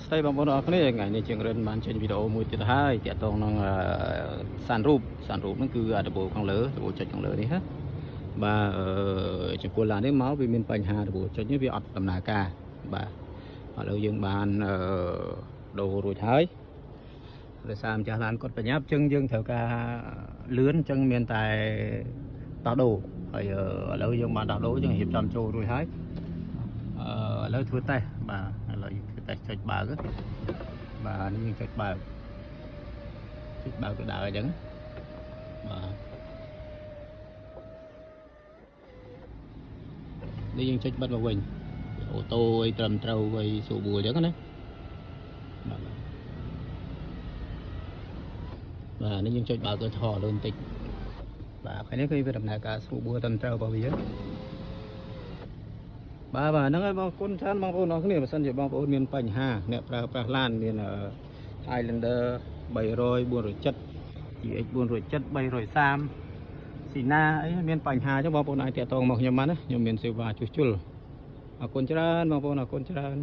ស្ដីបងប្អូនអរគ្នាថ្ងៃនេះជាងរិនបានចេញវីដេអូមួយទៀតហើយទាក់ទងនឹងសានរូបហ្នឹងគឺដំបូលខាងលើដំបូលចុចខាងលើនេះណាបាទចំពោះឡាននេះមកវាមានបញ្ហាដំបូលចុចនេះវាអត់ដំណើរការបាទឥឡូវយើងបានដូររួចហើយដោយសារម្ចាស់ឡានគាត់បញ្ញាប់ចឹងយើងត្រូវការលឿនចឹងមានតែដោះដូរហើយឥឡូវយើងបានដោះដូរចឹងរៀបចំចូលរួចហើយឥឡូវធ្វើតេស្តបាទឥឡូវយើងធ្វើតេស្តចុចបើកបាទនេះយើងចុចបើកទៅដើរអញ្ចឹងបាទនេះយើងចុចបិទមកវិញអូតូអីត្រឹមត្រូវអីស្រួលបួលអញ្ចឹងណាបាទនេះយើងចុចបើកទៅថតលើបន្តិចបាទថ្ងៃនេះគឺវាដំណើរការស្រួលបួលត្រឹមត្រូវរបស់វាបាទហ្នឹងហើយបងប្អូនច្រើនបងប្អូនអរគ្នាបើសិនជាបងប្អូនមានបញ្ហាអ្នកប្រើប្រាស់ឡានមាន Highlander 300 470 GX 470 330 Sina អីមានបញ្ហាអញ្ចឹងបងប្អូនអាចតាក់ទងមកខ្ញុំបានណាខ្ញុំមានសេវាជួសជុលអរគុណច្រើនបងប្អូនអរគុណច្រើន